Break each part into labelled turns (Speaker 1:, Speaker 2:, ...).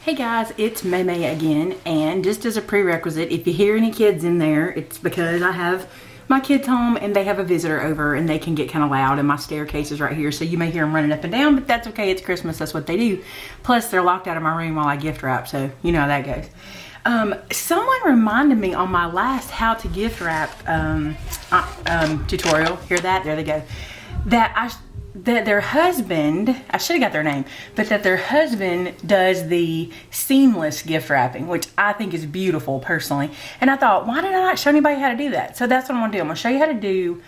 Speaker 1: Hey guys, it's Maymay again, and just as a prerequisite, if you hear any kids in there, it's because I have my kids home and they have a visitor over and they can get kind of loud, and my staircase is right here, so you may hear them running up and down, but that's okay, it's Christmas, that's what they do. Plus, they're locked out of my room while I gift wrap, so you know how that goes. Someone reminded me on my last how to gift wrap tutorial, hear that? There they go. That their husband, I should have got their name, but that their husband does the seamless gift wrapping, which I think is beautiful personally. And I thought, why did I not show anybody how to do that? So that's what I'm gonna do. I'm gonna show you how to do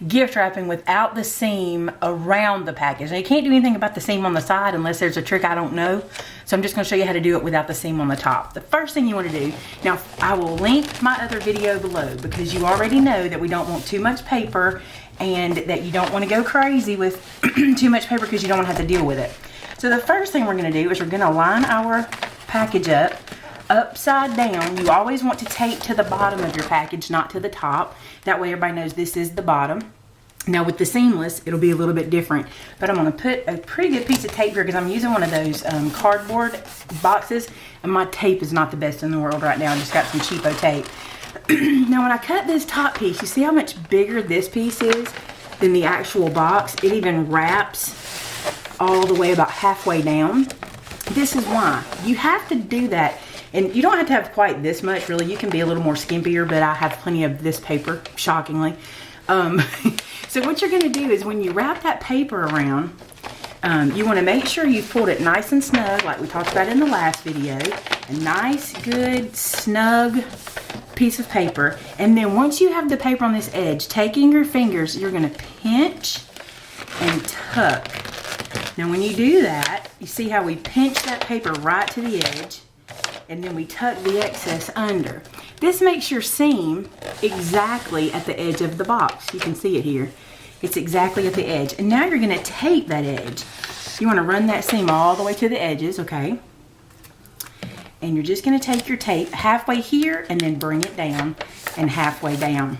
Speaker 1: gift wrapping without the seam around the package. Now you can't do anything about the seam on the side unless there's a trick I don't know. So I'm just gonna show you how to do it without the seam on the top. The first thing you wanna do, now I will link my other video below because you already know that we don't want too much paper and that you don't wanna go crazy with too much paper because you don't wanna have to deal with it. So the first thing we're gonna do is we're gonna line our package up upside down. You always want to tape to the bottom of your package, not to the top. That way everybody knows this is the bottom. Now with the seamless, it'll be a little bit different, but I'm gonna put a pretty good piece of tape here because I'm using one of those cardboard boxes, and my tape is not the best in the world right now. I just got some cheapo tape. Now when I cut this top piece, you see how much bigger this piece is than the actual box? It even wraps all the way about halfway down. This is why. You have to do that. And you don't have to have quite this much, really. You can be a little more skimpier, but I have plenty of this paper, shockingly. So what you're gonna do is when you wrap that paper around, you wanna make sure you fold it nice and snug, like we talked about in the last video. A nice, good, snug piece of paper. And then once you have the paper on this edge, taking your fingers, you're gonna pinch and tuck. Now when you do that, you see how we pinch that paper right to the edge, and then we tuck the excess under. This makes your seam exactly at the edge of the box. You can see it here. It's exactly at the edge. And now you're gonna tape that edge. You wanna run that seam all the way to the edges, okay? And you're just gonna take your tape halfway here and then bring it down and halfway down.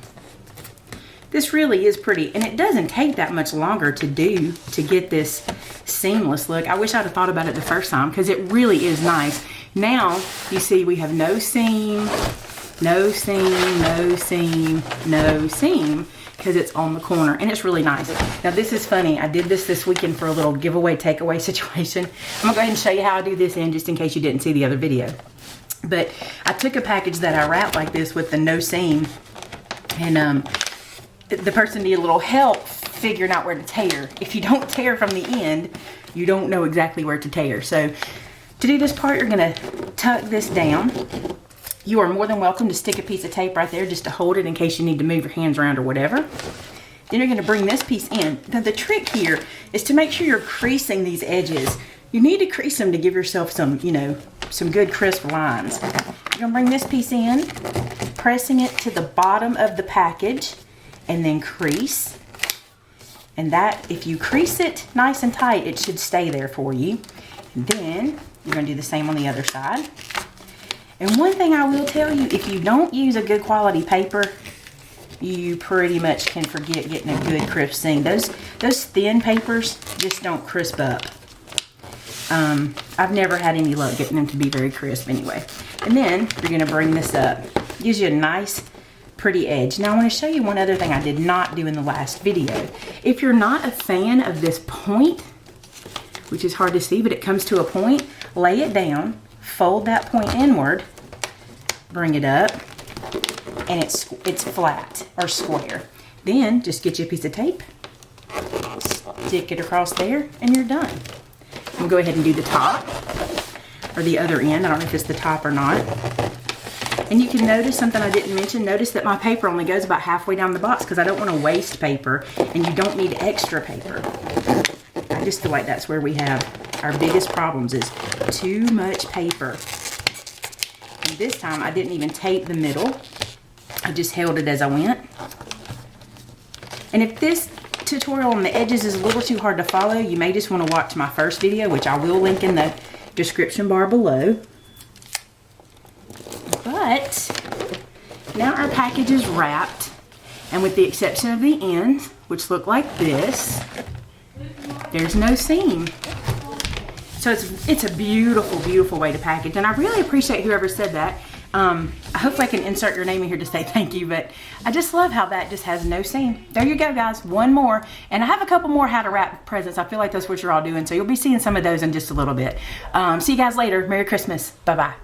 Speaker 1: This really is pretty, and it doesn't take that much longer to do to get this seamless look. I wish I'd have thought about it the first time because it really is nice. Now, you see we have no seam, no seam, no seam, no seam, because it's on the corner, and it's really nice. Now this is funny, I did this weekend for a little giveaway takeaway situation. I'm gonna go ahead and show you how I do this in just in case you didn't see the other video. But I took a package that I wrapped like this with the no seam, and the person needed a little help figuring out where to tear. If you don't tear from the end, you don't know exactly where to tear. So to do this part, you're gonna tuck this down. You are more than welcome to stick a piece of tape right there just to hold it in case you need to move your hands around or whatever. Then you're gonna bring this piece in. Now the trick here is to make sure you're creasing these edges. You need to crease them to give yourself some, you know, some good crisp lines. You're gonna bring this piece in, pressing it to the bottom of the package, and then crease. And that, if you crease it nice and tight, it should stay there for you. And then you're gonna do the same on the other side. And one thing I will tell you, if you don't use a good quality paper, you pretty much can forget getting a good crisp seam. Those thin papers just don't crisp up. I've never had any luck getting them to be very crisp anyway. And then you're gonna bring this up. Gives you a nice, pretty edge. Now I wanna show you one other thing I did not do in the last video. If you're not a fan of this point, which is hard to see, but it comes to a point, lay it down, fold that point inward, bring it up, and it's flat or square. Then just get you a piece of tape, stick it across there, and you're done. We'll go ahead and do the top, or the other end. I don't know if it's the top or not. And you can notice something I didn't mention. Notice that my paper only goes about halfway down the box because I don't want to waste paper, and you don't need extra paper. I just feel like that's where we have our biggest problems, is too much paper. And this time I didn't even tape the middle. I just held it as I went. And if this tutorial on the edges is a little too hard to follow, you may just want to watch my first video, which I will link in the description bar below. But now our package is wrapped, and with the exception of the ends, which look like this, there's no seam. So it's a beautiful, beautiful way to package. And I really appreciate whoever said that. Hopefully I can insert your name in here to say thank you, but I just love how that just has no seam. There you go, guys. One more. And I have a couple more how to wrap presents. I feel like that's what you're all doing. So you'll be seeing some of those in just a little bit. See you guys later. Merry Christmas. Bye-bye.